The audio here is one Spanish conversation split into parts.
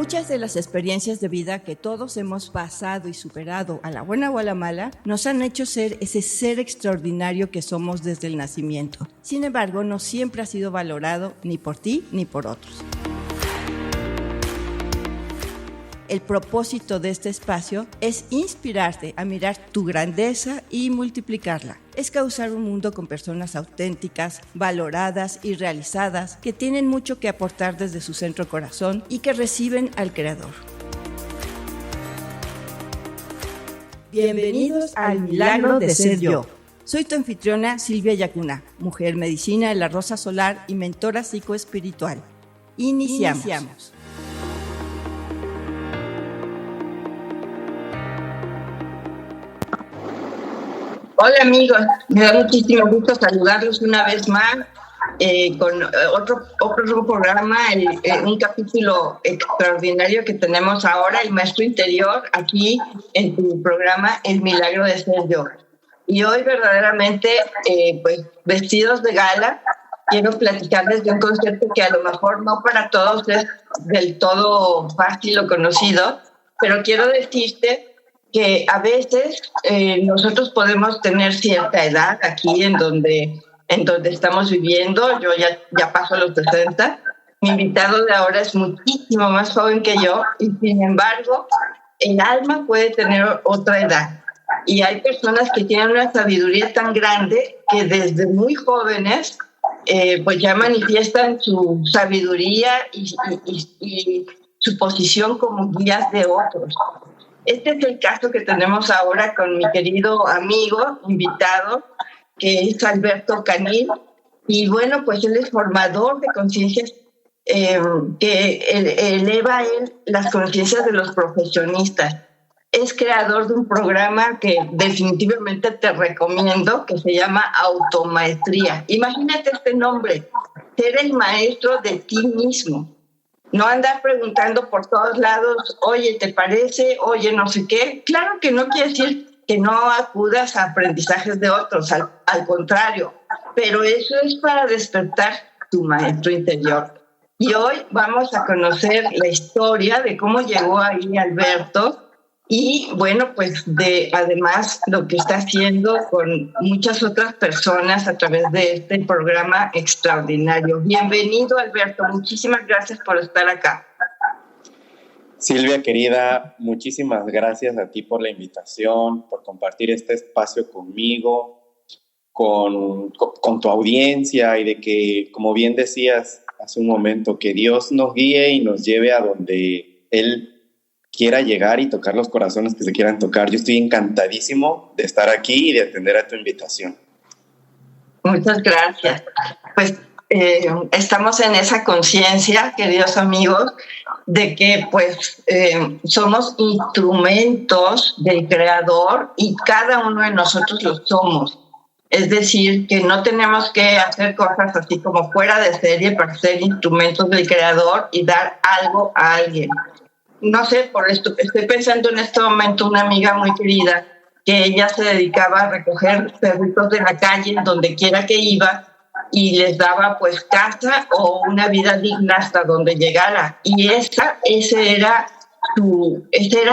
Muchas de las experiencias de vida que todos hemos pasado y superado, a la buena o a la mala, nos han hecho ser ese ser extraordinario que somos desde el nacimiento. Sin embargo, no siempre ha sido valorado ni por ti ni por otros. El propósito de este espacio es inspirarte a mirar tu grandeza y multiplicarla. Es causar un mundo con personas auténticas, valoradas y realizadas, que tienen mucho que aportar desde su centro corazón y que reciben al Creador. Bienvenidos al Milagro de Ser Yo. Soy tu anfitriona Silvia Yacuna, mujer medicina de la Rosa Solar y mentora psicoespiritual. Iniciamos. Hola amigos, me da muchísimo gusto saludarlos una vez más con otro programa, un capítulo extraordinario que tenemos ahora, el Maestro Interior, aquí en tu programa El Milagro de Ser Yo. Y hoy verdaderamente, pues vestidos de gala, quiero platicarles de un concepto que a lo mejor no para todos es del todo fácil o conocido, pero quiero decirte que a veces nosotros podemos tener cierta edad aquí en donde estamos viviendo. Yo ya paso los 60. Mi invitado de ahora es muchísimo más joven que yo y sin embargo el alma puede tener otra edad. Y hay personas que tienen una sabiduría tan grande que desde muy jóvenes pues ya manifiestan su sabiduría y su posición como guías de otros. Este es el caso que tenemos ahora con mi querido amigo, invitado, que es Alberto Canil. Y bueno, pues él es formador de conciencias que eleva las conciencias de los profesionistas. Es creador de un programa que definitivamente te recomiendo, que se llama Automaestría. Imagínate este nombre, ser el maestro de ti mismo. No andar preguntando por todos lados, oye, ¿te parece? Oye, no sé qué. Claro que no quiere decir que no acudas a aprendizajes de otros, al contrario. Pero eso es para despertar tu maestro interior. Y hoy vamos a conocer la historia de cómo llegó ahí Alberto y, bueno, pues además lo que está haciendo con muchas otras personas a través de este programa extraordinario. Bienvenido, Alberto. Muchísimas gracias por estar acá. Silvia, querida, muchísimas gracias a ti por la invitación, por compartir este espacio conmigo, con tu audiencia y de que, como bien decías hace un momento, que Dios nos guíe y nos lleve a donde Él quiera llegar y tocar los corazones que se quieran tocar. Yo estoy encantadísimo de estar aquí y de atender a tu invitación. Muchas gracias. Pues estamos en esa conciencia, queridos amigos, de que pues somos instrumentos del Creador y cada uno de nosotros lo somos. Es decir, que no tenemos que hacer cosas así como fuera de serie para ser instrumentos del Creador y dar algo a alguien. No sé, por esto estoy pensando en este momento una amiga muy querida que ella se dedicaba a recoger perritos de la calle donde quiera que iba y les daba pues casa o una vida digna hasta donde llegara. Y esa era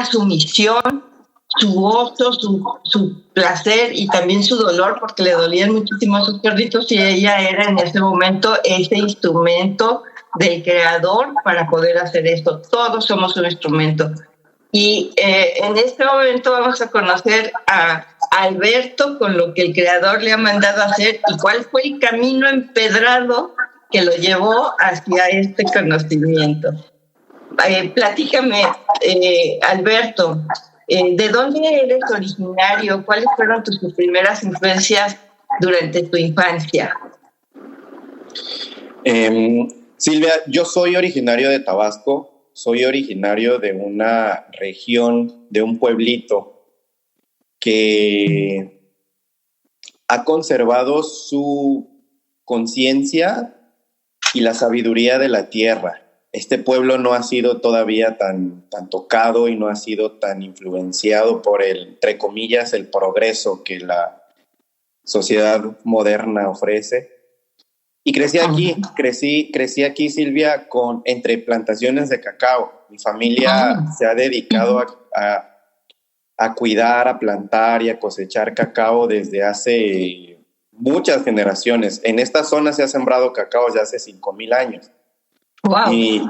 su misión, su gozo, su placer y también su dolor, porque le dolían muchísimo a sus perritos y ella era en ese momento ese instrumento del Creador para poder hacer esto. Todos somos un instrumento. Y en este momento vamos a conocer a Alberto con lo que el Creador le ha mandado a hacer y cuál fue el camino empedrado que lo llevó hacia este conocimiento. Platícame, Alberto, ¿de dónde eres originario? ¿Cuáles fueron tus primeras influencias durante tu infancia? Silvia, yo soy originario de Tabasco, soy originario de una región, de un pueblito que ha conservado su conciencia y la sabiduría de la tierra. Este pueblo no ha sido todavía tan tocado y no ha sido tan influenciado por entre comillas, el progreso que la sociedad moderna ofrece. Y crecí aquí, crecí aquí, Silvia, entre plantaciones de cacao. Mi familia se ha dedicado a cuidar, a plantar y a cosechar cacao desde hace muchas generaciones. En esta zona se ha sembrado cacao desde hace 5,000 años. Wow. Y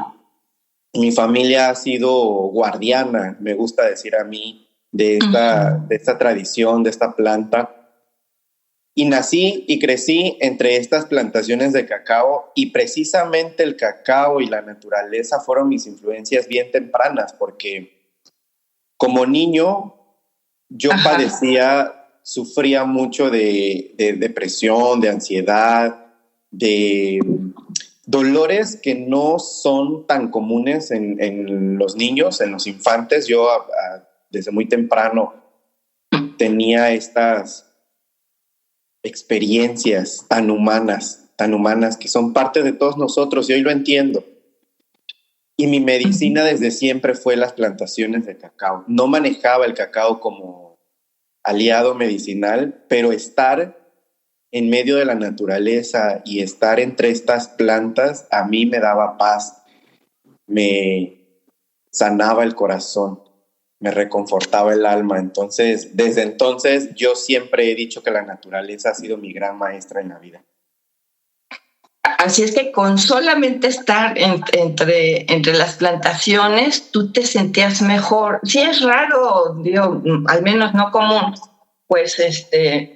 mi familia ha sido guardiana, me gusta decir a mí, de esta tradición, de esta planta. Y nací y crecí entre estas plantaciones de cacao, y precisamente el cacao y la naturaleza fueron mis influencias bien tempranas, porque como niño yo sufría mucho de depresión, de ansiedad, de dolores que no son tan comunes en los niños, en los infantes. Yo desde muy temprano tenía estas experiencias tan humanas que son parte de todos nosotros, y hoy lo entiendo. Y mi medicina desde siempre fue las plantaciones de cacao. No manejaba el cacao como aliado medicinal, pero estar en medio de la naturaleza y estar entre estas plantas a mí me daba paz, me sanaba el corazón, me reconfortaba el alma. Entonces, desde entonces, yo siempre he dicho que la naturaleza ha sido mi gran maestra en la vida. Así es que con solamente estar entre las plantaciones, tú te sentías mejor. Sí, es raro, digo, al menos no común, pues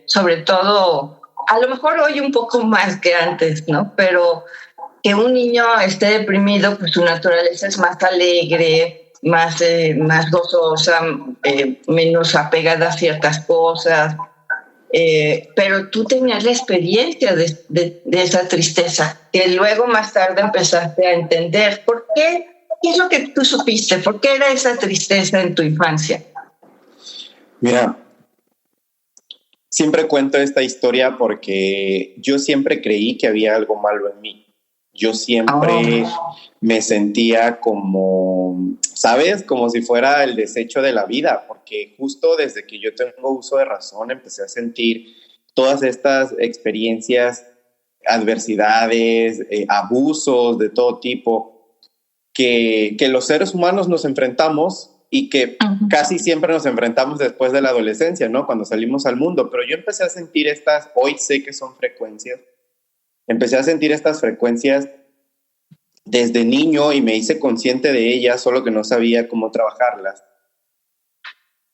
sobre todo, a lo mejor hoy un poco más que antes, ¿no? Pero que un niño esté deprimido, pues su naturaleza es más alegre, más gozosa, menos apegada a ciertas cosas. Pero tú tenías la experiencia de esa tristeza, que luego más tarde empezaste a entender. ¿Por qué? ¿Qué es lo que tú supiste? ¿Por qué era esa tristeza en tu infancia? Mira, siempre cuento esta historia porque yo siempre creí que había algo malo en mí. Yo siempre me sentía como, ¿sabes? Como si fuera el desecho de la vida, porque justo desde que yo tengo uso de razón empecé a sentir todas estas experiencias, adversidades, abusos de todo tipo, que los seres humanos nos enfrentamos y que casi siempre nos enfrentamos después de la adolescencia, ¿no? Cuando salimos al mundo. Pero yo empecé a sentir hoy sé que son frecuencias, empecé a sentir estas frecuencias desde niño y me hice consciente de ellas, solo que no sabía cómo trabajarlas.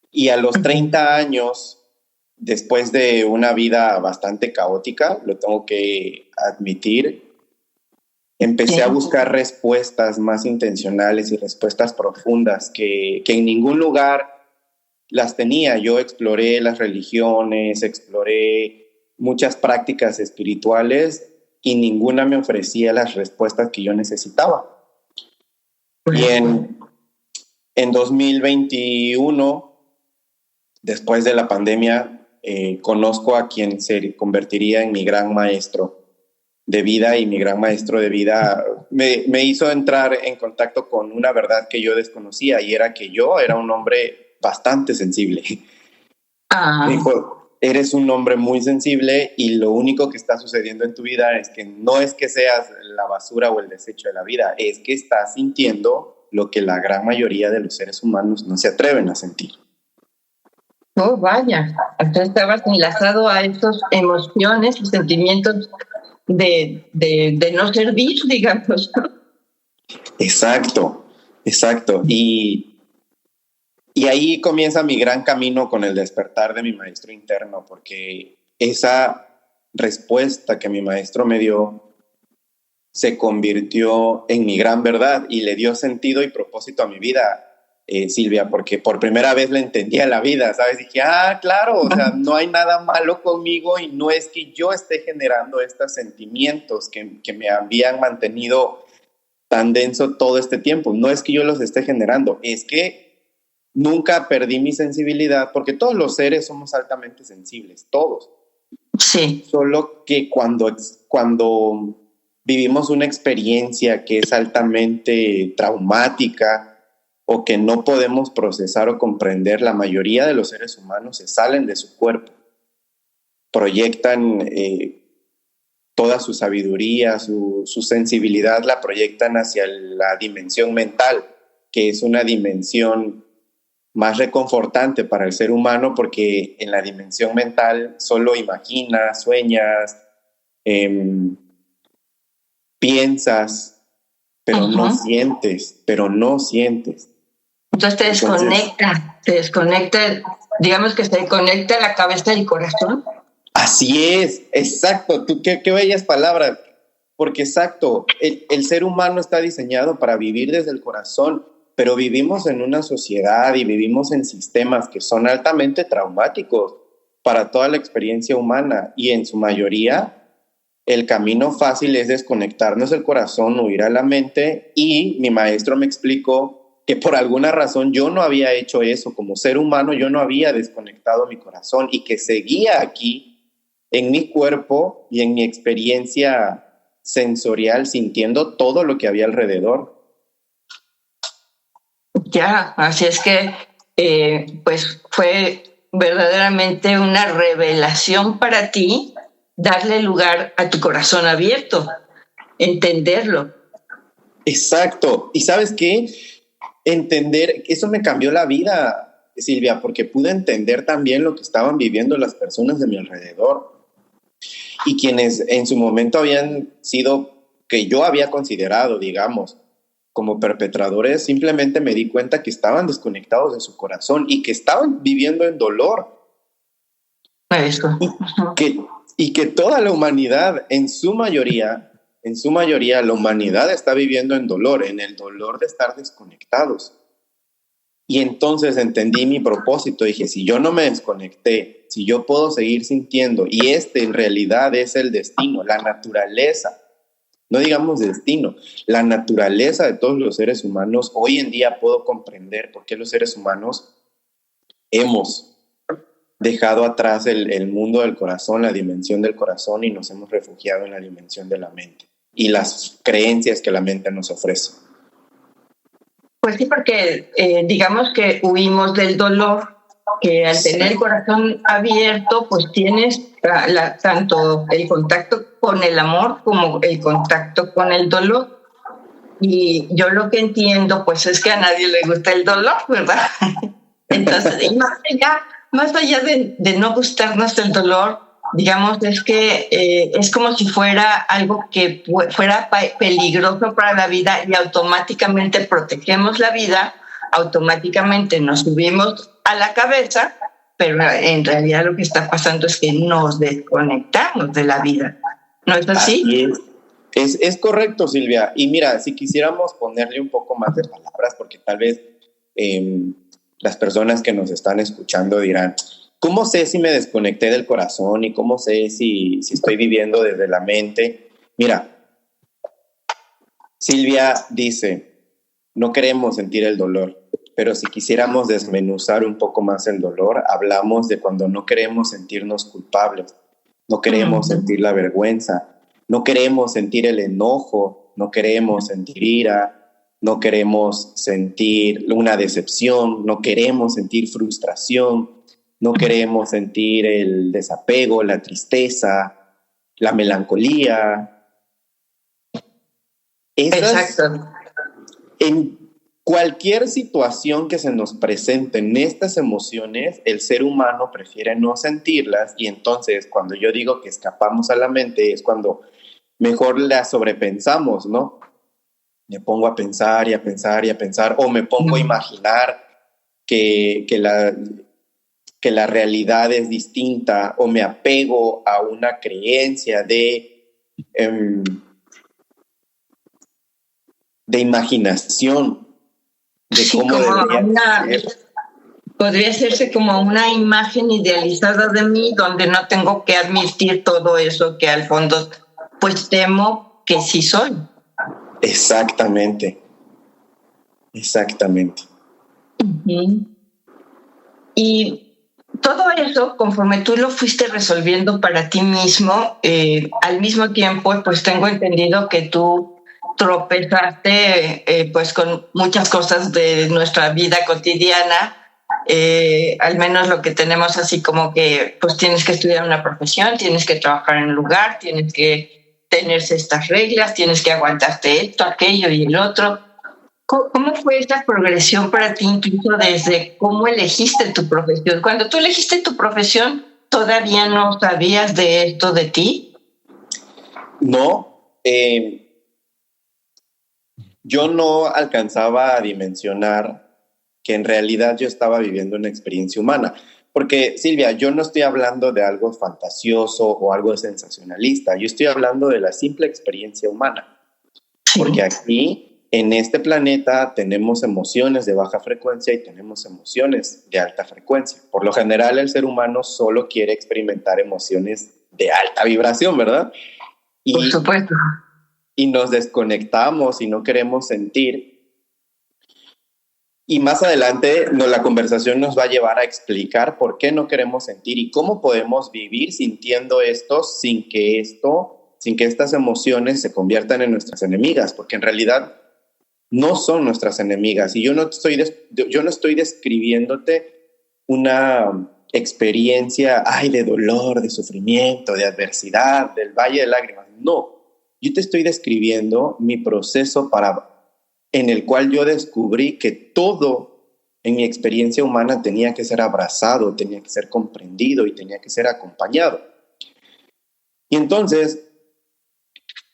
Y a los 30 años, después de una vida bastante caótica, lo tengo que admitir, empecé a buscar respuestas más intencionales y respuestas profundas que en ningún lugar las tenía. Yo exploré las religiones, exploré muchas prácticas espirituales y ninguna me ofrecía las respuestas que yo necesitaba. Y en 2021, después de la pandemia, conozco a quien se convertiría en mi gran maestro de vida, y mi gran maestro de vida me hizo entrar en contacto con una verdad que yo desconocía, y era que yo era un hombre bastante sensible. Me dijo, eres un hombre muy sensible y lo único que está sucediendo en tu vida es que no es que seas la basura o el desecho de la vida, es que estás sintiendo lo que la gran mayoría de los seres humanos no se atreven a sentir. Oh, vaya, entonces estabas enlazado a esas emociones y sentimientos de no servir, digamos. Exacto. Y ahí comienza mi gran camino con el despertar de mi maestro interno, porque esa respuesta que mi maestro me dio se convirtió en mi gran verdad y le dio sentido y propósito a mi vida, Silvia, porque por primera vez le entendía la vida, ¿sabes? Dije, claro, o sea, no hay nada malo conmigo y no es que yo esté generando estos sentimientos que me habían mantenido tan denso todo este tiempo. No es que yo los esté generando, es que nunca perdí mi sensibilidad, porque todos los seres somos altamente sensibles, todos. Sí. Solo que cuando vivimos una experiencia que es altamente traumática o que no podemos procesar o comprender, la mayoría de los seres humanos se salen de su cuerpo, proyectan toda su sabiduría, su sensibilidad la proyectan hacia la dimensión mental, que es una dimensión más reconfortante para el ser humano, porque en la dimensión mental solo imaginas, sueñas, piensas, pero no sientes. Entonces te desconecta, digamos que se conecta la cabeza y el corazón. Así es, exacto. Tú, qué bellas palabras, porque exacto, el ser humano está diseñado para vivir desde el corazón, pero vivimos en una sociedad y vivimos en sistemas que son altamente traumáticos para toda la experiencia humana, y en su mayoría el camino fácil es desconectarnos del corazón, huir a la mente, y mi maestro me explicó que por alguna razón yo no había hecho eso como ser humano, yo no había desconectado mi corazón y que seguía aquí en mi cuerpo y en mi experiencia sensorial sintiendo todo lo que había alrededor. Ya, así es que pues fue verdaderamente una revelación para ti darle lugar a tu corazón abierto, entenderlo. Exacto. ¿Y sabes qué? Entender, eso me cambió la vida, Silvia, porque pude entender también lo que estaban viviendo las personas de mi alrededor y quienes en su momento habían sido, que yo había considerado, digamos, como perpetradores. Simplemente me di cuenta que estaban desconectados de su corazón y que estaban viviendo en dolor. Eso. Y que toda la humanidad, en su mayoría, la humanidad está viviendo en dolor, en el dolor de estar desconectados. Y entonces entendí mi propósito. Dije, si yo no me desconecté, si yo puedo seguir sintiendo, y en realidad es el destino, la naturaleza, no digamos destino, la naturaleza de todos los seres humanos. Hoy en día puedo comprender por qué los seres humanos hemos dejado atrás el mundo del corazón, la dimensión del corazón, y nos hemos refugiado en la dimensión de la mente y las creencias que la mente nos ofrece. Pues sí, porque digamos que huimos del dolor, que al tener el corazón abierto, pues tienes tanto el contacto con el amor como el contacto con el dolor. Y yo lo que entiendo, pues es que a nadie le gusta el dolor, ¿verdad? Entonces, y más allá de no gustarnos el dolor, digamos, es que es como si fuera algo que fuera peligroso para la vida, y automáticamente protegemos la vida, automáticamente nos subimos a la cabeza, pero en realidad lo que está pasando es que nos desconectamos de la vida. ¿No es así? Es correcto, Silvia. Y mira, si quisiéramos ponerle un poco más de palabras, porque tal vez las personas que nos están escuchando dirán, ¿cómo sé si me desconecté del corazón y cómo sé si estoy viviendo desde la mente? Mira, Silvia dice, no queremos sentir el dolor, pero si quisiéramos desmenuzar un poco más el dolor, hablamos de cuando no queremos sentirnos culpables, no queremos sentir la vergüenza, no queremos sentir el enojo, no queremos sentir ira, no queremos sentir una decepción, no queremos sentir frustración, no queremos sentir el desapego, la tristeza, la melancolía. Exacto. En cualquier situación que se nos presenten estas emociones, el ser humano prefiere no sentirlas, y entonces cuando yo digo que escapamos a la mente es cuando mejor las sobrepensamos, ¿no? Me pongo a pensar y a pensar y a pensar, o me pongo a imaginar que la realidad es distinta, o me apego a una creencia de imaginación de cómo debería ser. Podría hacerse como una imagen idealizada de mí, donde no tengo que admitir todo eso que al fondo pues temo que sí soy. Exactamente. Uh-huh. Y todo eso, conforme tú lo fuiste resolviendo para ti mismo, al mismo tiempo, pues tengo entendido que tú tropezaste pues con muchas cosas de nuestra vida cotidiana, al menos lo que tenemos así como que pues tienes que estudiar una profesión, tienes que trabajar en un lugar, tienes que tenerse estas reglas, tienes que aguantarte esto, aquello y el otro. ¿Cómo fue esta progresión para ti, incluso desde cómo elegiste tu profesión? Cuando tú elegiste tu profesión, ¿todavía no sabías de esto de ti? No, yo no alcanzaba a dimensionar que en realidad yo estaba viviendo una experiencia humana. Porque, Silvia, yo no estoy hablando de algo fantasioso o algo sensacionalista. Yo estoy hablando de la simple experiencia humana. Porque aquí, en este planeta, tenemos emociones de baja frecuencia y tenemos emociones de alta frecuencia. Por lo general, el ser humano solo quiere experimentar emociones de alta vibración, ¿verdad? Por supuesto. Y nos desconectamos y no queremos sentir. Y más adelante la conversación nos va a llevar a explicar por qué no queremos sentir y cómo podemos vivir sintiendo esto sin que estas emociones se conviertan en nuestras enemigas, porque en realidad no son nuestras enemigas. Y yo no estoy describiéndote una experiencia de dolor, de sufrimiento, de adversidad, del valle de lágrimas. No, yo te estoy describiendo mi proceso en el cual yo descubrí que todo en mi experiencia humana tenía que ser abrazado, tenía que ser comprendido y tenía que ser acompañado. Y entonces,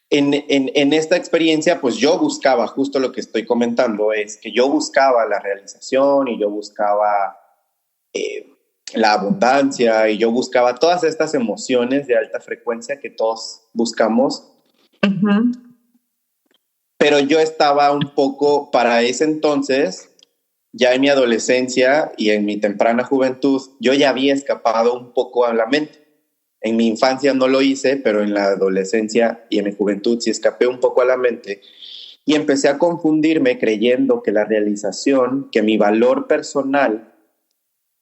en esta experiencia, pues yo buscaba justo lo que estoy comentando, es que yo buscaba la realización y yo buscaba la abundancia y yo buscaba todas estas emociones de alta frecuencia que todos buscamos. Uh-huh. Pero yo estaba un poco, para ese entonces, ya en mi adolescencia y en mi temprana juventud, yo ya había escapado un poco a la mente. En mi infancia no lo hice, pero en la adolescencia y en mi juventud sí escapé un poco a la mente. Y empecé a confundirme creyendo que la realización, que mi valor personal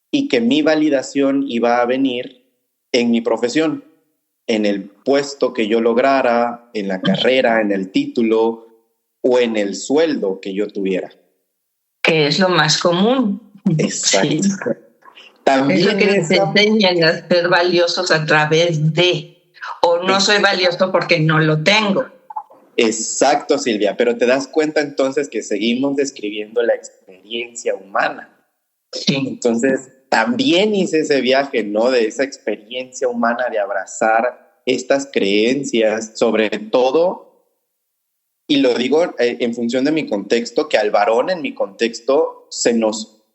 y que mi validación iba a venir en mi profesión, en el puesto que yo lograra, en la carrera, en el título o en el sueldo que yo tuviera. Que es lo más común. Exacto. Sí. También es lo que nos enseñan a ser valiosos a través de, o no soy valioso porque no lo tengo. Exacto, Silvia, pero te das cuenta entonces que seguimos describiendo la experiencia humana. Sí. Entonces, también hice ese viaje, ¿no? De esa experiencia humana de abrazar estas creencias, sobre todo. Y lo digo en función de mi contexto, que al varón en mi contexto se nos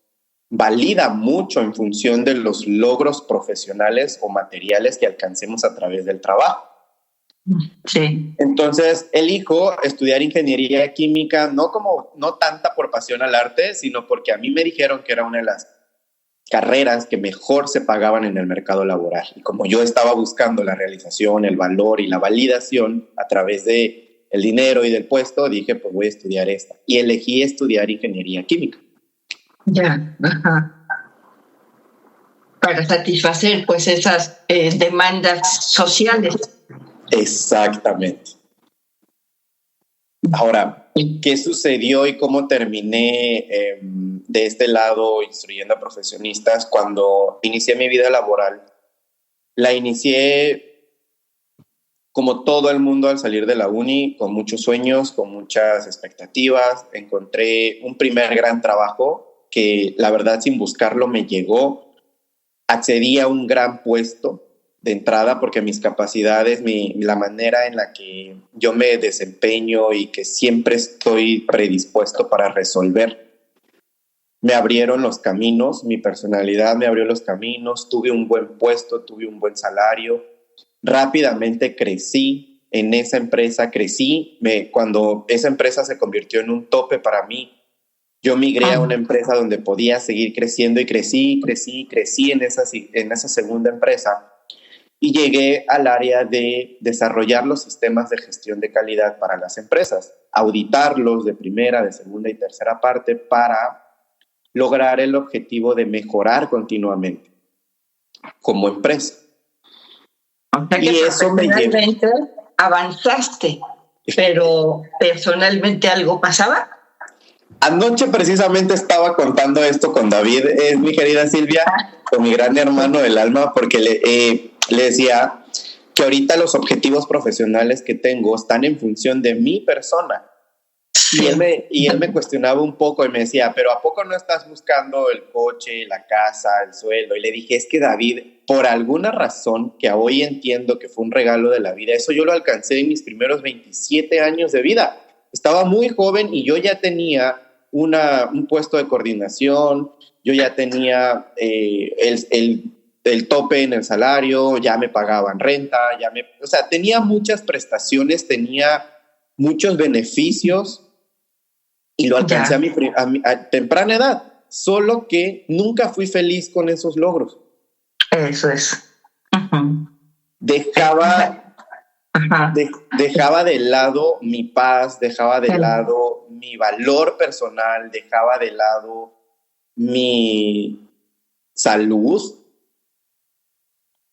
valida mucho en función de los logros profesionales o materiales que alcancemos a través del trabajo. Sí. Entonces, elijo estudiar ingeniería química, no tanta por pasión al arte, sino porque a mí me dijeron que era una de las carreras que mejor se pagaban en el mercado laboral. Y como yo estaba buscando la realización, el valor y la validación a través de el dinero y del puesto, dije, pues voy a estudiar esta. Y elegí estudiar ingeniería química. Ya, ajá. Para satisfacer, pues, esas demandas sociales. Exactamente. Ahora, ¿qué sucedió y cómo terminé de este lado instruyendo a profesionistas? Cuando inicié mi vida laboral, la inicié como todo el mundo al salir de la uni, con muchos sueños, con muchas expectativas. Encontré un primer gran trabajo que, la verdad, sin buscarlo me llegó. Accedí a un gran puesto de entrada porque mis capacidades, la manera en la que yo me desempeño y que siempre estoy predispuesto para resolver, me abrieron los caminos. Mi personalidad me abrió los caminos. Tuve un buen puesto, tuve un buen salario. Rápidamente crecí en esa empresa, cuando esa empresa se convirtió en un tope para mí, yo migré a una empresa donde podía seguir creciendo y crecí en esa segunda empresa y llegué al área de desarrollar los sistemas de gestión de calidad para las empresas, auditarlos de primera, de segunda y tercera parte para lograr el objetivo de mejorar continuamente como empresa. O sea que personalmente avanzaste, pero personalmente algo pasaba. Anoche precisamente estaba contando esto con David, mi querida Silvia, con mi gran hermano del alma, porque le decía, que ahorita los objetivos profesionales que tengo están en función de mi persona. Y él me cuestionaba un poco y me decía, pero ¿a poco no estás buscando el coche, la casa, el sueldo? Y le dije, es que David, por alguna razón que hoy entiendo que fue un regalo de la vida, eso yo lo alcancé en mis primeros 27 años de vida. Estaba muy joven y yo ya tenía un puesto de coordinación, yo ya tenía el tope en el salario, ya me pagaban renta, o sea, tenía muchas prestaciones, tenía muchos beneficios y lo alcancé a temprana edad, solo que nunca fui feliz con esos logros. Eso es. Uh-huh. Dejaba de lado mi paz, dejaba de lado mi valor personal, dejaba de lado mi salud.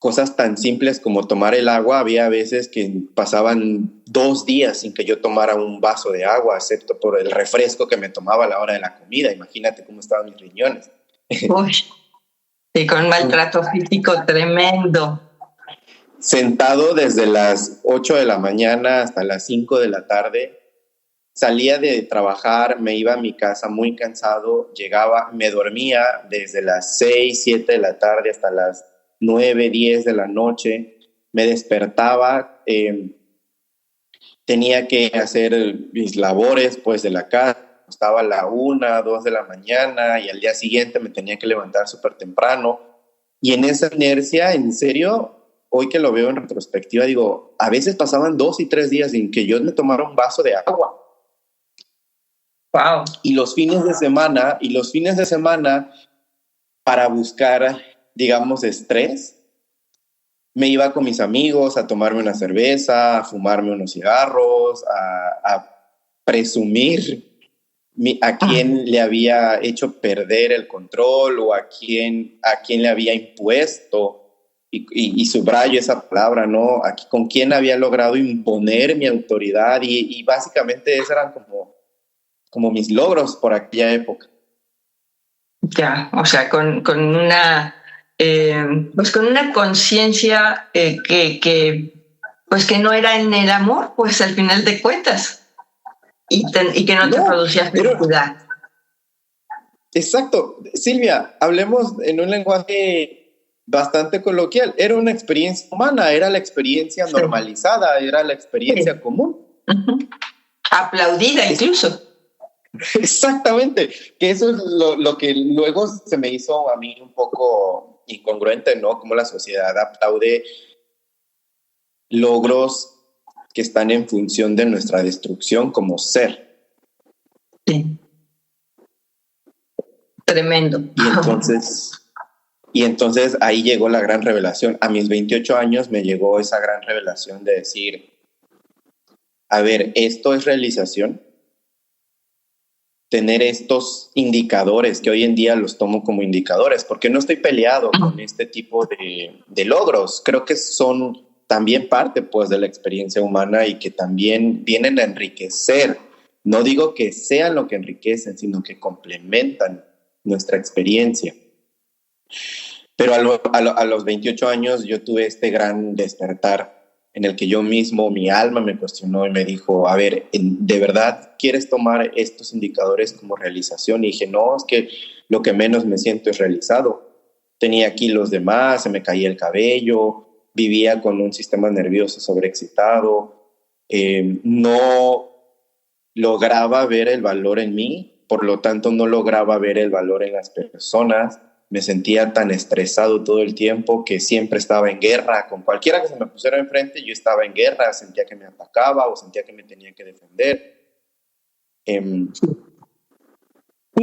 Cosas tan simples como tomar el agua, había veces que pasaban 2 días sin que yo tomara un vaso de agua, excepto por el refresco que me tomaba a la hora de la comida. Imagínate cómo estaban mis riñones. Uy, y con maltrato físico tremendo. Sentado desde las 8 de la mañana hasta las 5 de la tarde, salía de trabajar, me iba a mi casa muy cansado, llegaba, me dormía desde las 6, 7 de la tarde hasta las 9, 10 de la noche, me despertaba, tenía que hacer mis labores pues de la casa, estaba a la 1, 2 de la mañana y al día siguiente me tenía que levantar súper temprano. Y en esa inercia, en serio, hoy que lo veo en retrospectiva, digo, a veces pasaban 2 y 3 días sin que yo me tomara un vaso de agua. Wow. Y los fines de semana, para buscar, digamos, estrés, me iba con mis amigos a tomarme una cerveza, a fumarme unos cigarros, a presumir a quién le había hecho perder el control o a quién le había impuesto, y subrayo esa palabra, ¿no? Con quién había logrado imponer mi autoridad y básicamente esos eran como mis logros por aquella época. Ya, o sea, con una pues con una conciencia que no era en el amor, pues al final de cuentas, y que no te producía felicidad. Exacto. Silvia, hablemos en un lenguaje bastante coloquial. Era una experiencia humana, era la experiencia normalizada, era la experiencia común. Uh-huh. Aplaudida incluso. Exactamente, que eso es lo que luego se me hizo a mí un poco incongruente, ¿no? Como la sociedad aplaude logros que están en función de nuestra destrucción como ser. Sí. Tremendo. Y entonces ahí llegó la gran revelación. A mis 28 años me llegó esa gran revelación de decir, a ver, ¿esto es realización? Tener estos indicadores, que hoy en día los tomo como indicadores, porque no estoy peleado con este tipo de logros. Creo que son también parte pues, de la experiencia humana y que también vienen a enriquecer. No digo que sean lo que enriquecen, sino que complementan nuestra experiencia. Pero a los 28 años yo tuve este gran despertar en el que yo mismo, mi alma me cuestionó y me dijo, a ver, ¿de verdad quieres tomar estos indicadores como realización? Y dije, no, es que lo que menos me siento es realizado. Tenía kilos de más, se me caía el cabello, vivía con un sistema nervioso sobreexcitado, no lograba ver el valor en mí, por lo tanto no lograba ver el valor en las personas. Me sentía tan estresado todo el tiempo que siempre estaba en guerra. Con cualquiera que se me pusiera enfrente, yo estaba en guerra, sentía que me atacaba o sentía que me tenía que defender. Y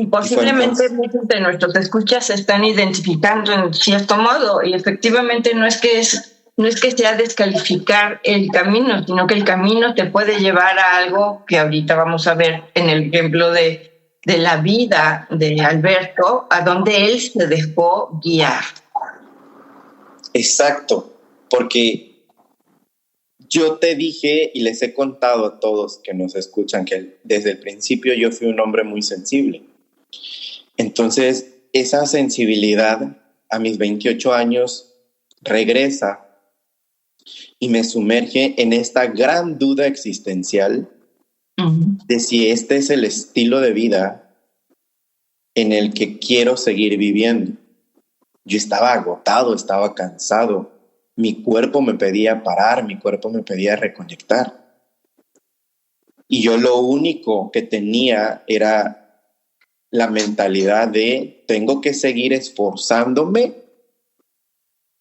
posiblemente muchos de nuestros escuchas se están identificando en cierto modo, y efectivamente no es que sea descalificar el camino, sino que el camino te puede llevar a algo que ahorita vamos a ver en el ejemplo de la vida de Alberto, a donde él se dejó guiar. Exacto, porque yo te dije y les he contado a todos que nos escuchan que desde el principio yo fui un hombre muy sensible. Entonces, esa sensibilidad a mis 28 años regresa y me sumerge en esta gran duda existencial de si este es el estilo de vida en el que quiero seguir viviendo. Yo estaba agotado, estaba cansado. Mi cuerpo me pedía parar, mi cuerpo me pedía reconectar. Y yo lo único que tenía era la mentalidad de tengo que seguir esforzándome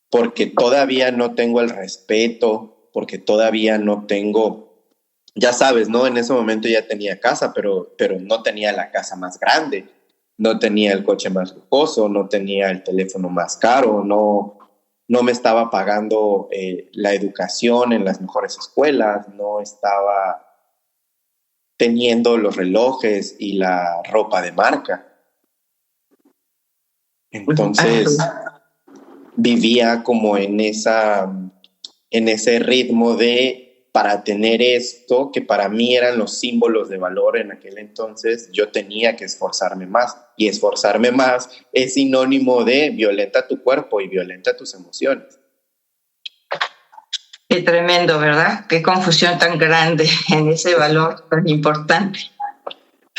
porque todavía no tengo el respeto, porque todavía no tengo, ya sabes, ¿no? En ese momento ya tenía casa, pero no tenía la casa más grande, no tenía el coche más lujoso, no tenía el teléfono más caro, no me estaba pagando la educación en las mejores escuelas, no estaba teniendo los relojes y la ropa de marca. Entonces vivía como en ese ritmo de para tener esto, que para mí eran los símbolos de valor en aquel entonces, yo tenía que esforzarme más. Y esforzarme más es sinónimo de violenta tu cuerpo y violenta tus emociones. Qué tremendo, ¿verdad? Qué confusión tan grande en ese valor tan importante.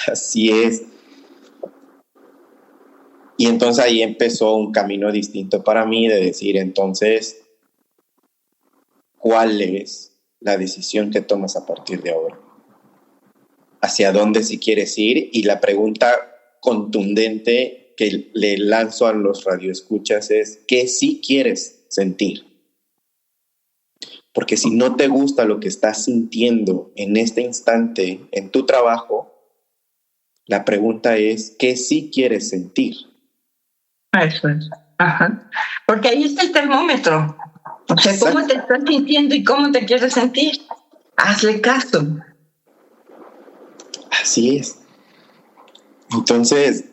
Así es. Y entonces ahí empezó un camino distinto para mí de decir, entonces, ¿cuál es la decisión que tomas a partir de ahora? ¿Hacia dónde si quieres ir? Y la pregunta contundente que le lanzo a los radioescuchas es, ¿qué sí quieres sentir? Porque si no te gusta lo que estás sintiendo en este instante, en tu trabajo, la pregunta es, ¿qué sí quieres sentir? Eso es. Ajá. Porque ahí está el termómetro. O sea, ¿cómo te estás sintiendo y cómo te quieres sentir? Hazle caso. Así es. Entonces,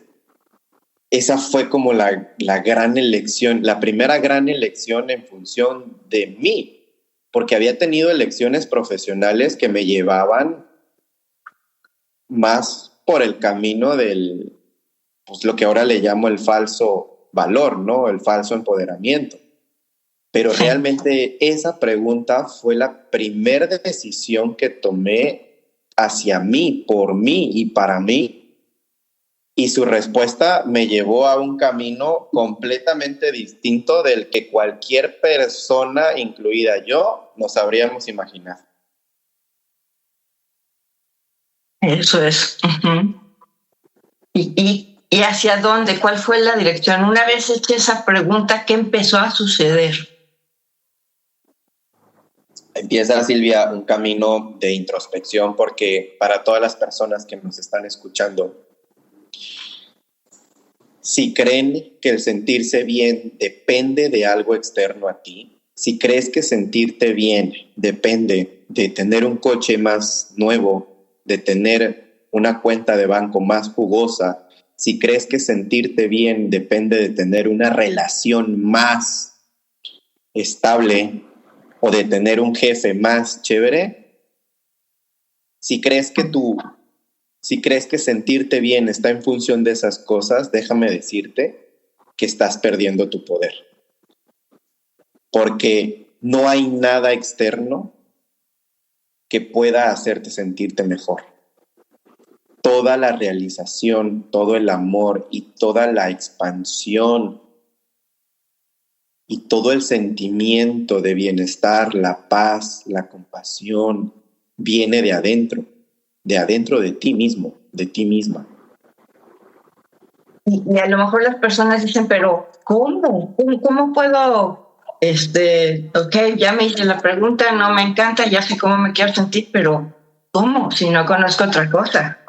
esa fue como la gran elección, la primera gran elección en función de mí, porque había tenido elecciones profesionales que me llevaban más por el camino del, pues lo que ahora le llamo el falso valor, ¿no? El falso empoderamiento. Pero realmente esa pregunta fue la primera decisión que tomé hacia mí, por mí y para mí. Y su respuesta me llevó a un camino completamente distinto del que cualquier persona, incluida yo, nos habríamos imaginado. Eso es. Uh-huh. ¿Y hacia dónde? ¿Cuál fue la dirección? Una vez hecha esa pregunta, ¿qué empezó a suceder? Empieza, Silvia, un camino de introspección, porque para todas las personas que nos están escuchando, si creen que el sentirse bien depende de algo externo a ti, si crees que sentirte bien depende de tener un coche más nuevo, de tener una cuenta de banco más jugosa, si crees que sentirte bien depende de tener una relación más estable o de tener un jefe más chévere, si crees que sentirte bien está en función de esas cosas, déjame decirte que estás perdiendo tu poder. Porque no hay nada externo que pueda hacerte sentirte mejor. Toda la realización, todo el amor y toda la expansión y todo el sentimiento de bienestar, la paz, la compasión, viene de adentro de ti mismo, de ti misma. Y a lo mejor las personas dicen, pero ¿cómo? ¿Cómo puedo? Ok, ya me hice la pregunta, no me encanta, ya sé cómo me quiero sentir, pero ¿cómo? Si no conozco otra cosa.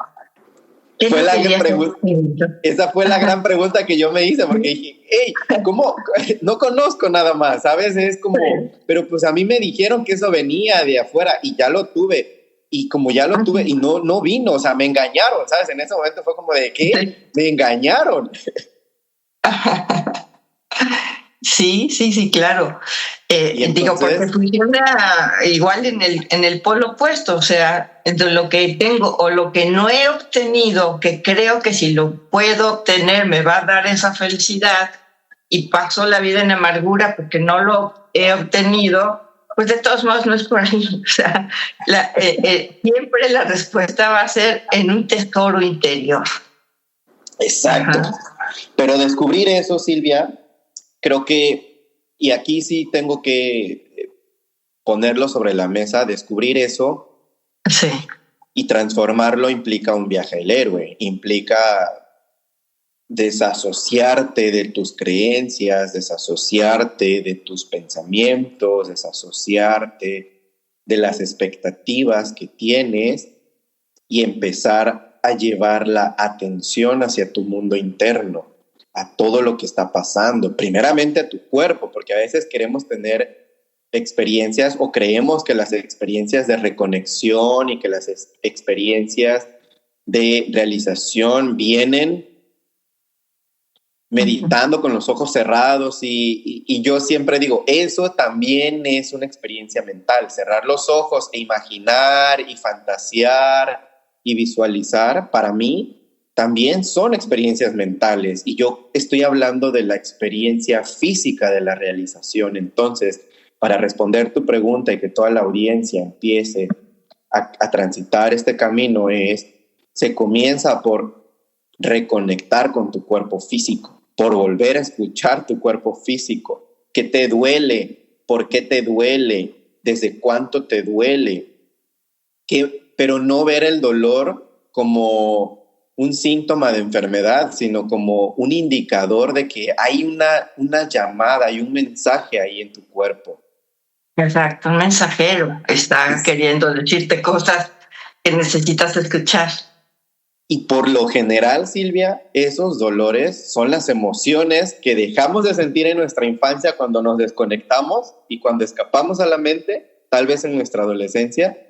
Fue la gran pregunta. Esa fue la gran pregunta que yo me hice, porque dije, hey, ¿cómo? No conozco nada más, ¿sabes? Es como, pero pues a mí me dijeron que eso venía de afuera y ya lo tuve. Y como ya lo tuve y no vino, o sea, me engañaron, ¿sabes? En ese momento fue como de, ¿qué? Me engañaron. Sí, claro. Digo, porque funciona igual en el polo opuesto, o sea, entre lo que tengo o lo que no he obtenido, que creo que si lo puedo obtener me va a dar esa felicidad, y paso la vida en amargura porque no lo he obtenido, pues de todos modos no es por ahí. O sea, siempre la respuesta va a ser en un tesoro interior. Exacto. Ajá. Pero descubrir eso, Silvia, creo que, y aquí sí tengo que ponerlo sobre la mesa, descubrir eso sí. Y transformarlo implica un viaje del héroe, implica desasociarte de tus creencias, desasociarte de tus pensamientos, desasociarte de las expectativas que tienes y empezar a llevar la atención hacia tu mundo interno, a todo lo que está pasando, primeramente a tu cuerpo, porque a veces queremos tener experiencias o creemos que las experiencias de reconexión y que las experiencias de realización vienen meditando con los ojos cerrados y yo siempre digo, eso también es una experiencia mental, cerrar los ojos e imaginar y fantasear y visualizar, para mí también son experiencias mentales y yo estoy hablando de la experiencia física de la realización. Entonces, para responder tu pregunta y que toda la audiencia empiece a transitar este camino se comienza por reconectar con tu cuerpo físico, por volver a escuchar tu cuerpo físico. ¿Qué te duele? ¿Por qué te duele? ¿Desde cuánto te duele? Pero no ver el dolor como un síntoma de enfermedad, sino como un indicador de que hay una llamada, hay un mensaje ahí en tu cuerpo. Exacto, un mensajero está queriendo decirte cosas que necesitas escuchar. Y por lo general, Silvia, esos dolores son las emociones que dejamos de sentir en nuestra infancia cuando nos desconectamos y cuando escapamos a la mente, tal vez en nuestra adolescencia.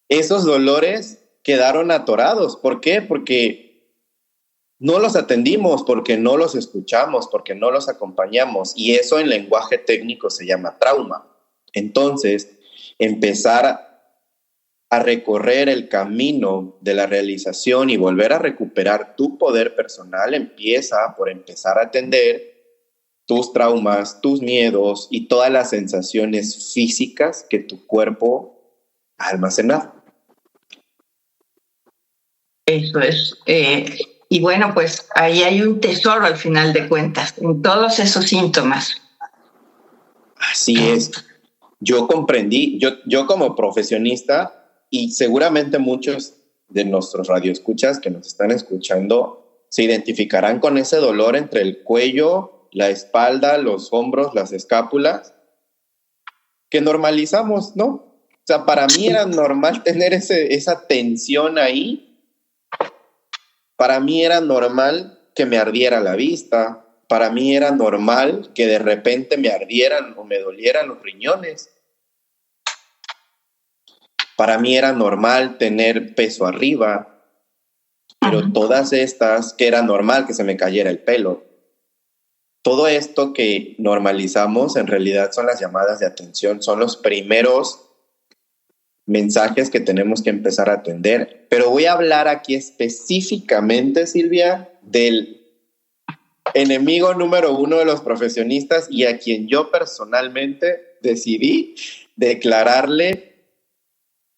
Esos dolores quedaron atorados. ¿Por qué? Porque no los atendimos, porque no los escuchamos, porque no los acompañamos. Y eso en lenguaje técnico se llama trauma. Entonces, empezar a recorrer el camino de la realización y volver a recuperar tu poder personal empieza por empezar a atender tus traumas, tus miedos y todas las sensaciones físicas que tu cuerpo ha almacenado. Eso es. Y bueno, pues ahí hay un tesoro al final de cuentas, en todos esos síntomas. Así es. Yo comprendí, yo como profesionista, y seguramente muchos de nuestros radioescuchas que nos están escuchando se identificarán con ese dolor entre el cuello, la espalda, los hombros, las escápulas, que normalizamos, ¿no? O sea, para mí era normal tener esa tensión ahí. Para mí era normal que me ardiera la vista. Para mí era normal que de repente me ardieran o me dolieran los riñones. Para mí era normal tener peso arriba, pero todas estas, que era normal que se me cayera el pelo. Todo esto que normalizamos en realidad son las llamadas de atención, son los primeros mensajes que tenemos que empezar a atender. Pero voy a hablar aquí específicamente, Silvia, del enemigo número 1 de los profesionistas y a quien yo personalmente decidí declararle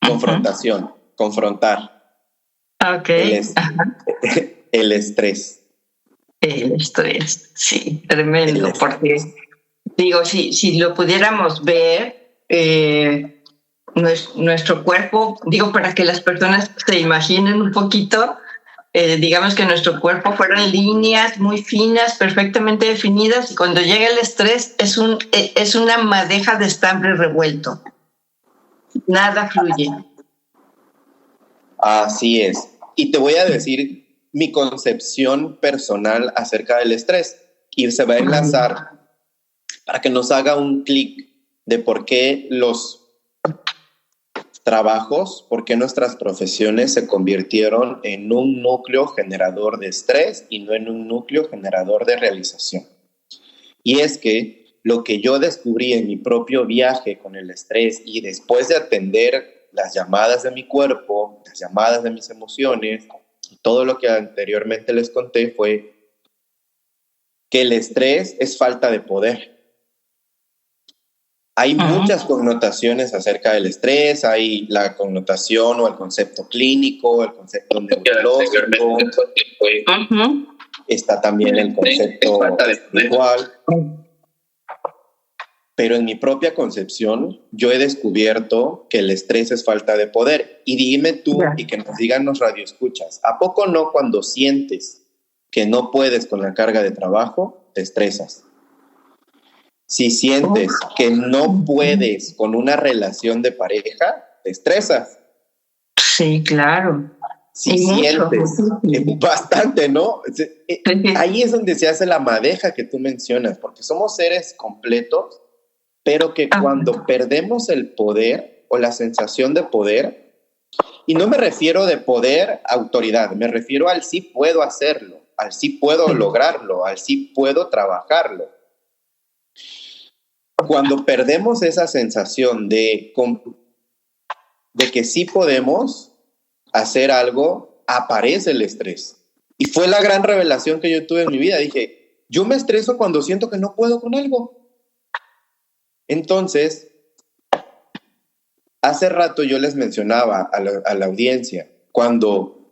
confrontación, confrontar. Okay. El estrés. El estrés, sí, tremendo, porque digo, si lo pudiéramos ver, nuestro cuerpo, digo, para que las personas se imaginen un poquito, digamos que nuestro cuerpo fueran líneas muy finas, perfectamente definidas, y cuando llega el estrés es una madeja de estambre revuelto. Nada fluye. Así es. Y te voy a decir mi concepción personal acerca del estrés. Y se va a enlazar para que nos haga un clic de por qué los trabajos, por qué nuestras profesiones se convirtieron en un núcleo generador de estrés y no en un núcleo generador de realización. Y es que lo que yo descubrí en mi propio viaje con el estrés y después de atender las llamadas de mi cuerpo, las llamadas de mis emociones y todo lo que anteriormente les conté fue que el estrés es falta de poder. Hay muchas connotaciones acerca del estrés, hay la connotación o el concepto clínico, el concepto neurológico, está también el concepto espiritual. Pero en mi propia concepción, yo he descubierto que el estrés es falta de poder. Y dime tú, y que nos digan los radioescuchas, ¿a poco no cuando sientes que no puedes con la carga de trabajo, te estresas? Si sientes que no puedes con una relación de pareja, te estresas. Sí, claro. Si sientes bastante, ¿no? Ahí es donde se hace la madeja que tú mencionas, porque somos seres completos, pero que cuando perdemos el poder o la sensación de poder, y no me refiero de poder, autoridad, me refiero al sí puedo hacerlo, al sí puedo lograrlo, al sí puedo trabajarlo. Cuando perdemos esa sensación de que sí podemos hacer algo, aparece el estrés. Y fue la gran revelación que yo tuve en mi vida. Dije, yo me estreso cuando siento que no puedo con algo. Entonces, hace rato yo les mencionaba a la audiencia, cuando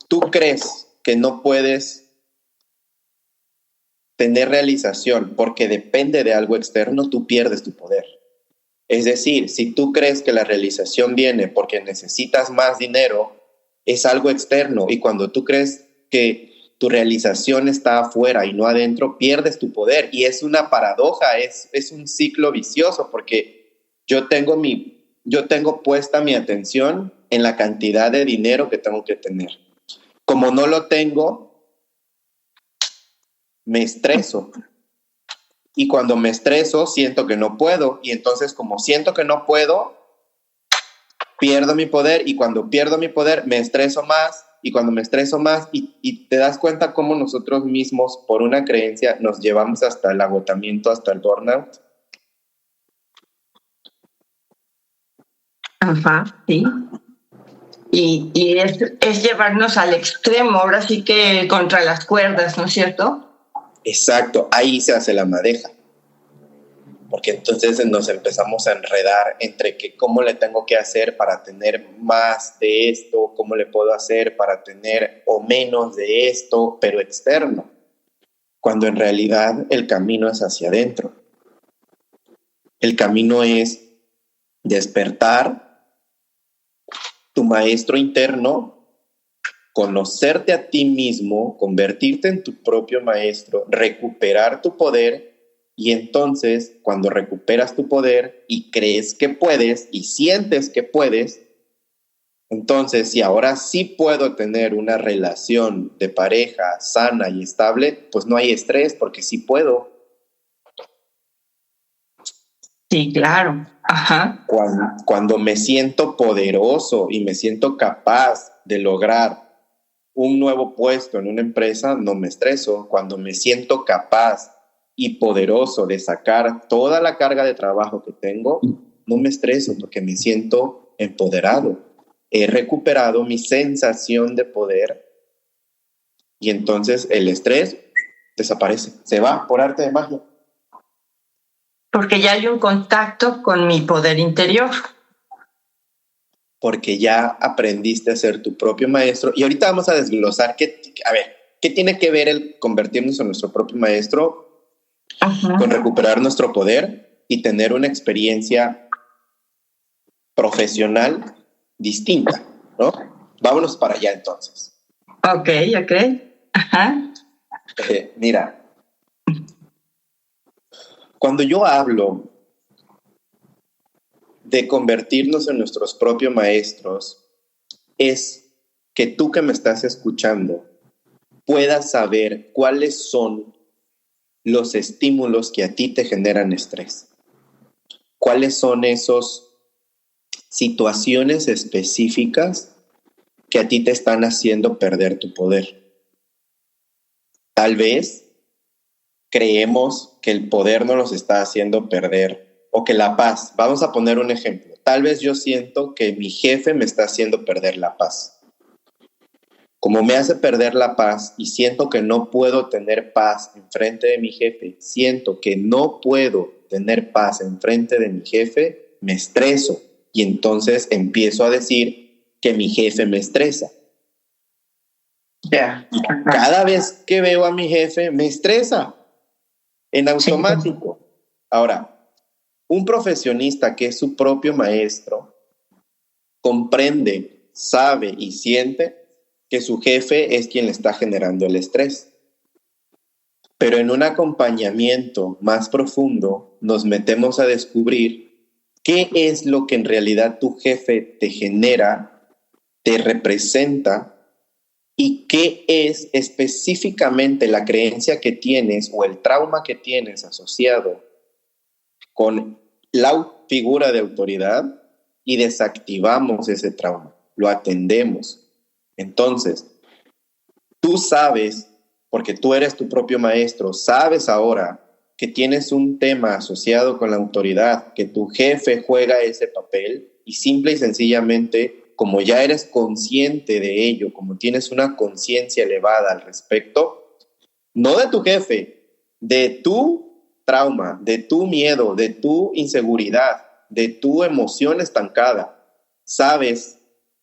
tú crees que no puedes tener realización porque depende de algo externo, tú pierdes tu poder. Es decir, si tú crees que la realización viene porque necesitas más dinero, es algo externo. Y cuando tú crees que tu realización está afuera y no adentro, pierdes tu poder. Y es una paradoja, es un ciclo vicioso, porque yo tengo puesta mi atención en la cantidad de dinero que tengo que tener. Como no lo tengo, me estreso. Y cuando me estreso, siento que no puedo. Y entonces, como siento que no puedo, pierdo mi poder. Y cuando pierdo mi poder, me estreso más. Y cuando me estreso más, y te das cuenta cómo nosotros mismos, por una creencia, nos llevamos hasta el agotamiento, hasta el burnout. Ajá, sí. Y es llevarnos al extremo, ahora sí que contra las cuerdas, ¿no es cierto? Exacto, ahí se hace la madeja. Porque entonces nos empezamos a enredar entre que cómo le tengo que hacer para tener más de esto, cómo le puedo hacer para tener o menos de esto, pero externo. Cuando en realidad el camino es hacia adentro. El camino es despertar tu maestro interno, conocerte a ti mismo, convertirte en tu propio maestro, recuperar tu poder. Y entonces, cuando recuperas tu poder y crees que puedes y sientes que puedes, entonces, si ahora sí puedo tener una relación de pareja sana y estable, pues no hay estrés porque sí puedo. Sí, claro. Ajá. Cuando me siento poderoso y me siento capaz de lograr un nuevo puesto en una empresa, no me estreso. Cuando me siento capaz y poderoso de sacar toda la carga de trabajo que tengo, no me estreso porque me siento empoderado. He recuperado mi sensación de poder y entonces el estrés desaparece, se va por arte de magia. Porque ya hay un contacto con mi poder interior. Porque ya aprendiste a ser tu propio maestro. Y ahorita vamos a desglosar qué tiene que ver el convertirnos en nuestro propio maestro con recuperar nuestro poder y tener una experiencia profesional distinta, ¿no? Vámonos para allá entonces. Ok. Ajá. Mira, cuando yo hablo de convertirnos en nuestros propios maestros, es que tú que me estás escuchando puedas saber cuáles son los estímulos que a ti te generan estrés. ¿Cuáles son esas situaciones específicas que a ti te están haciendo perder tu poder? Tal vez creemos que el poder no nos está haciendo perder, o que la paz. Vamos a poner un ejemplo. Tal vez yo siento que mi jefe me está haciendo perder la paz. Como me hace perder la paz y siento que no puedo tener paz enfrente de mi jefe, siento que no puedo tener paz enfrente de mi jefe, me estreso y entonces empiezo a decir que mi jefe me estresa. Ya. Y cada vez que veo a mi jefe, me estresa en automático. Ahora, un profesionista que es su propio maestro comprende, sabe y siente que su jefe es quien le está generando el estrés. Pero en un acompañamiento más profundo nos metemos a descubrir qué es lo que en realidad tu jefe te genera, te representa, y qué es específicamente la creencia que tienes o el trauma que tienes asociado con la figura de autoridad, y desactivamos ese trauma, lo atendemos. Entonces, tú sabes, porque tú eres tu propio maestro, sabes ahora que tienes un tema asociado con la autoridad, que tu jefe juega ese papel, y simple y sencillamente, como ya eres consciente de ello, como tienes una conciencia elevada al respecto, no de tu jefe, de tu trauma, de tu miedo, de tu inseguridad, de tu emoción estancada, sabes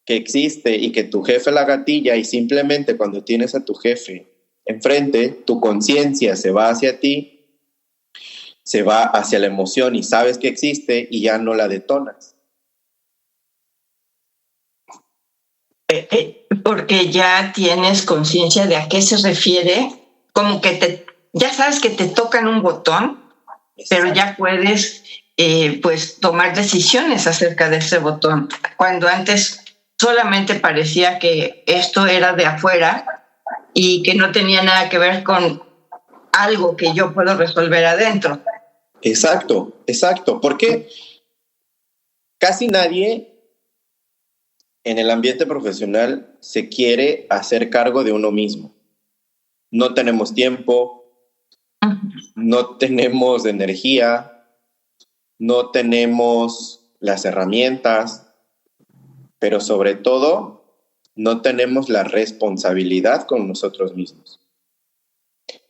que existe y que tu jefe la gatilla, y simplemente cuando tienes a tu jefe enfrente, tu conciencia se va hacia ti, se va hacia la emoción y sabes que existe y ya no la detonas. Porque ya tienes conciencia de a qué se refiere, como que ya sabes que te tocan un botón, pero ya puedes pues tomar decisiones acerca de ese botón, cuando antes solamente parecía que esto era de afuera y que no tenía nada que ver con algo que yo puedo resolver adentro. Exacto, porque casi nadie en el ambiente profesional se quiere hacer cargo de uno mismo. No tenemos tiempo, no tenemos energía, no tenemos las herramientas, pero sobre todo no tenemos la responsabilidad con nosotros mismos.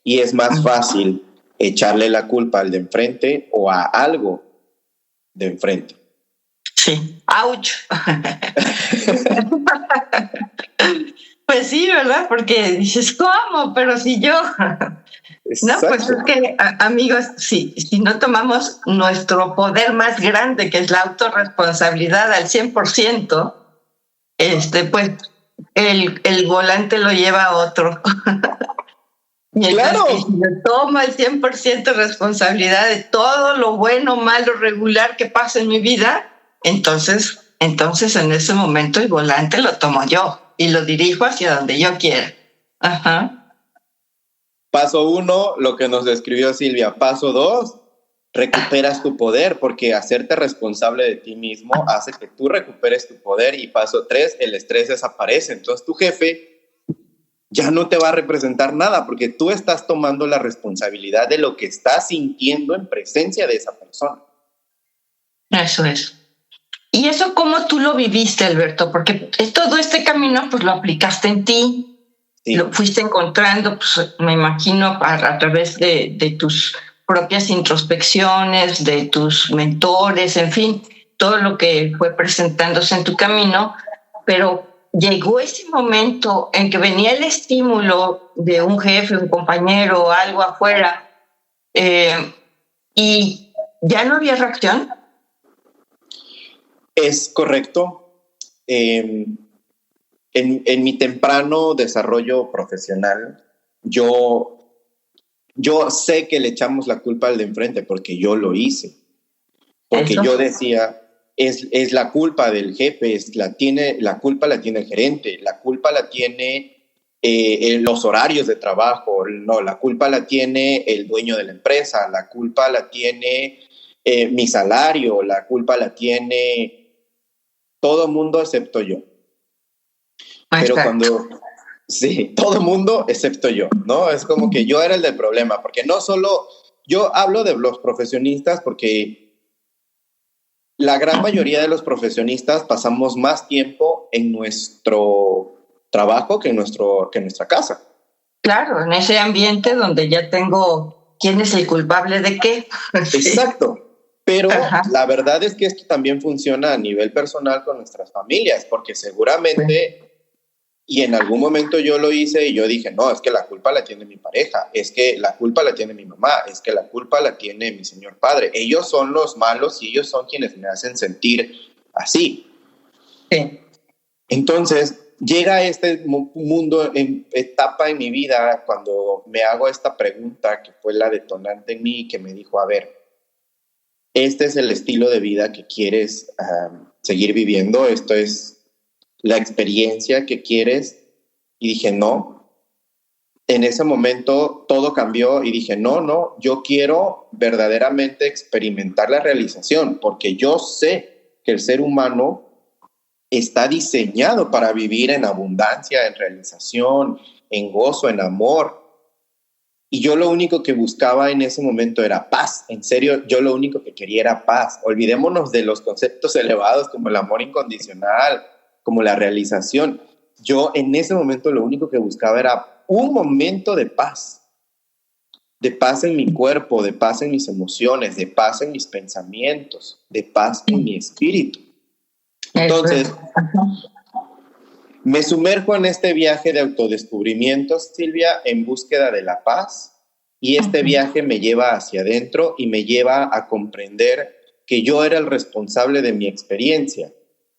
Y es más fácil echarle la culpa al de enfrente o a algo de enfrente. Sí, ¡auch! Pues sí, ¿verdad? Porque dices, ¿cómo? Pero si yo... No, pues es que, amigos, si no tomamos nuestro poder más grande, que es la autorresponsabilidad al 100%, pues el volante lo lleva otro. Y ¡claro! Si yo tomo el 100% responsabilidad de todo lo bueno, malo, regular que pasa en mi vida, entonces en ese momento el volante lo tomo yo y lo dirijo hacia donde yo quiera. Ajá. Paso 1, lo que nos describió Silvia. Paso 2, recuperas tu poder, porque hacerte responsable de ti mismo hace que tú recuperes tu poder. Y paso 3, el estrés desaparece. Entonces tu jefe ya no te va a representar nada, porque tú estás tomando la responsabilidad de lo que estás sintiendo en presencia de esa persona. Eso es. ¿Y eso cómo tú lo viviste, Alberto? Porque todo este camino pues lo aplicaste en ti. Sí. Lo fuiste encontrando, pues, me imagino, a través de tus propias introspecciones, de tus mentores, en fin, todo lo que fue presentándose en tu camino, pero llegó ese momento en que venía el estímulo de un jefe, un compañero, algo afuera, y ya no había reacción. Es correcto. En mi temprano desarrollo profesional, yo sé que le echamos la culpa al de enfrente porque yo lo hice. Porque yo decía, es la culpa del jefe, la culpa la tiene el gerente, la culpa la tiene los horarios de trabajo, no, la culpa la tiene el dueño de la empresa, la culpa la tiene mi salario, la culpa la tiene todo mundo excepto yo. Pero sí, todo mundo excepto yo, ¿no? Es como que yo era el del problema, porque no solo, yo hablo de los profesionistas porque la gran mayoría de los profesionistas pasamos más tiempo en nuestro trabajo que en nuestra casa. Claro, en ese ambiente donde ya tengo ¿quién es el culpable de qué? Exacto. Pero Ajá. la verdad es que esto también funciona a nivel personal con nuestras familias, porque seguramente, y en algún momento yo lo hice y yo dije, no, es que la culpa la tiene mi pareja, es que la culpa la tiene mi mamá, es que la culpa la tiene mi señor padre. Ellos son los malos y ellos son quienes me hacen sentir así. Sí. Entonces, llega este mundo, en etapa en mi vida, cuando me hago esta pregunta, que fue la detonante en mí, que me dijo, a ver, este es el estilo de vida que quieres seguir viviendo, esto es la experiencia que quieres. Y dije, no. En ese momento todo cambió y dije, no, yo quiero verdaderamente experimentar la realización, porque yo sé que el ser humano está diseñado para vivir en abundancia, en realización, en gozo, en amor. Y yo lo único que buscaba en ese momento era paz. En serio, yo lo único que quería era paz. Olvidémonos de los conceptos elevados como el amor incondicional, como la realización. Yo en ese momento lo único que buscaba era un momento de paz. De paz en mi cuerpo, de paz en mis emociones, de paz en mis pensamientos, de paz en mi espíritu. Entonces, me sumerjo en este viaje de autodescubrimiento, Silvia, en búsqueda de la paz, y este viaje me lleva hacia adentro y me lleva a comprender que yo era el responsable de mi experiencia,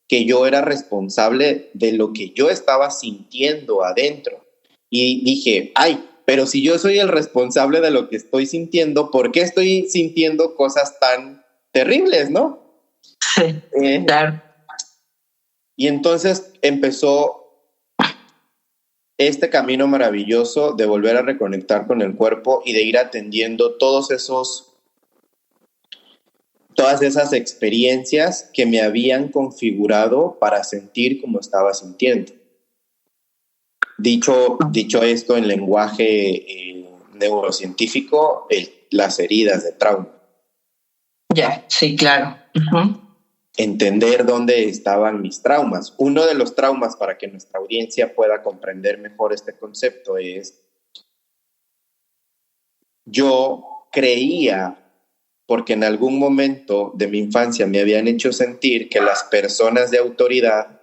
que yo era responsable de lo que yo estaba sintiendo adentro. Y dije, ay, pero si yo soy el responsable de lo que estoy sintiendo, ¿por qué estoy sintiendo cosas tan terribles, no? Sí, claro. Y entonces empezó este camino maravilloso de volver a reconectar con el cuerpo y de ir atendiendo todas esas experiencias que me habían configurado para sentir como estaba sintiendo. Dicho esto en lenguaje neurocientífico, las heridas de trauma. Ya, sí, claro. Uh-huh. Entender dónde estaban mis traumas. Uno de los traumas, para que nuestra audiencia pueda comprender mejor este concepto, es yo creía, porque en algún momento de mi infancia me habían hecho sentir que las personas de autoridad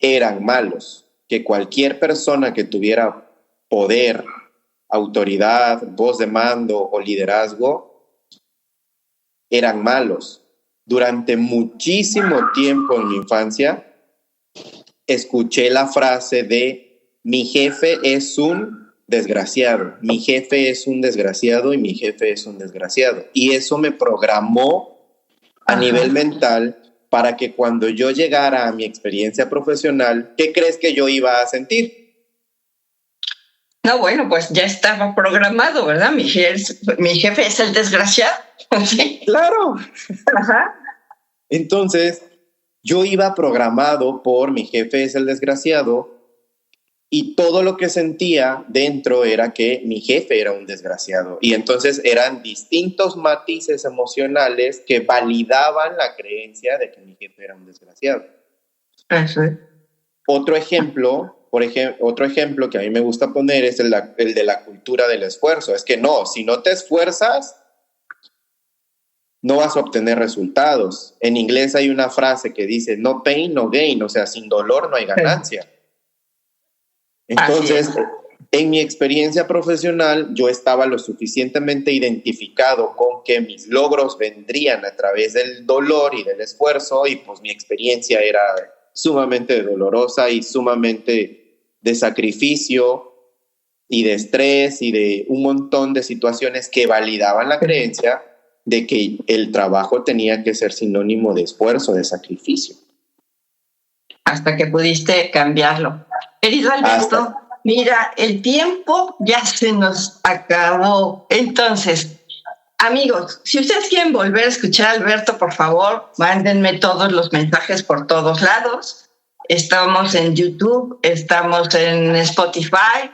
eran malos, que cualquier persona que tuviera poder, autoridad, voz de mando o liderazgo eran malos. Durante muchísimo tiempo en mi infancia, escuché la frase de mi jefe es un desgraciado, mi jefe es un desgraciado y mi jefe es un desgraciado. Y eso me programó a nivel mental para que cuando yo llegara a mi experiencia profesional, ¿qué crees que yo iba a sentir? No, bueno, pues ya estaba programado, ¿verdad? Mi jefe es el desgraciado. Sí. Claro. Ajá. Entonces, yo iba programado por mi jefe es el desgraciado y todo lo que sentía dentro era que mi jefe era un desgraciado. Y entonces eran distintos matices emocionales que validaban la creencia de que mi jefe era un desgraciado. Eso es. Otro ejemplo que a mí me gusta poner es el de la cultura del esfuerzo. Es que no, si no te esfuerzas, no vas a obtener resultados. En inglés hay una frase que dice, no pain, no gain, o sea, sin dolor no hay ganancia. Entonces, en mi experiencia profesional, yo estaba lo suficientemente identificado con que mis logros vendrían a través del dolor y del esfuerzo, y pues mi experiencia era sumamente dolorosa y sumamente de sacrificio y de estrés y de un montón de situaciones que validaban la creencia de que el trabajo tenía que ser sinónimo de esfuerzo, de sacrificio. Hasta que pudiste cambiarlo. Querido Alberto, mira, el tiempo ya se nos acabó. Entonces, amigos, si ustedes quieren volver a escuchar a Alberto, por favor, mándenme todos los mensajes por todos lados. Estamos en YouTube, estamos en Spotify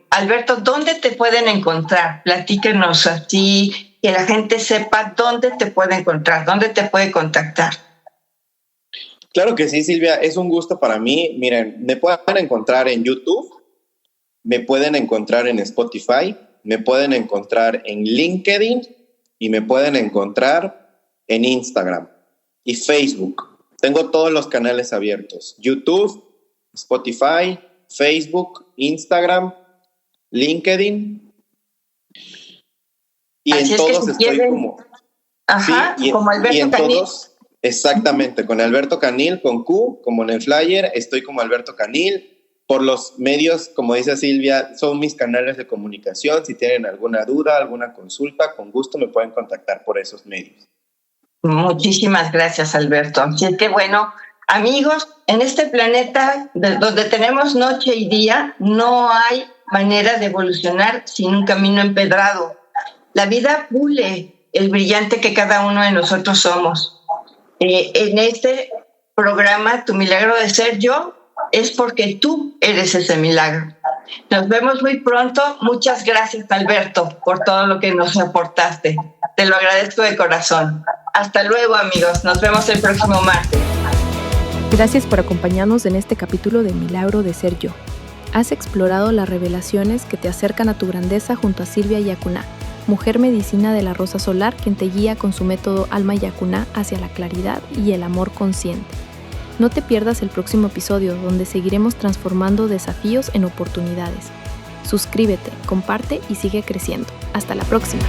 Alberto, ¿dónde te pueden encontrar? Platíquenos así, que la gente sepa dónde te puede encontrar, dónde te puede contactar. Claro que sí, Silvia, es un gusto para mí. Miren, me pueden encontrar en YouTube, me pueden encontrar en Spotify, me pueden encontrar en LinkedIn y me pueden encontrar en Instagram y Facebook. Tengo todos los canales abiertos: YouTube, Spotify, Facebook, Instagram, LinkedIn. Y así en todos estoy como... Ajá, sí, como Alberto y en Canil. Todos, exactamente, con Alberto Canil, con Q, como en el flyer, estoy como Alberto Canil. Por los medios, como dice Silvia, son mis canales de comunicación. Si tienen alguna duda, alguna consulta, con gusto me pueden contactar por esos medios. Muchísimas gracias, Alberto. Así que bueno, amigos, en este planeta donde tenemos noche y día, no hay manera de evolucionar sin un camino empedrado. La vida pule el brillante que cada uno de nosotros somos. En este programa, Tu Milagro de Ser Yo, es porque tú eres ese milagro. Nos vemos muy pronto. Muchas gracias, Alberto, por todo lo que nos aportaste. Te lo agradezco de corazón. Hasta luego, amigos. Nos vemos el próximo martes. Gracias por acompañarnos en este capítulo de Milagro de Ser Yo. Has explorado las revelaciones que te acercan a tu grandeza junto a Silvia Yacuná, mujer medicina de la Rosa Solar, quien te guía con su método Alma Yacuná hacia la claridad y el amor consciente. No te pierdas el próximo episodio, donde seguiremos transformando desafíos en oportunidades. Suscríbete, comparte y sigue creciendo. Hasta la próxima.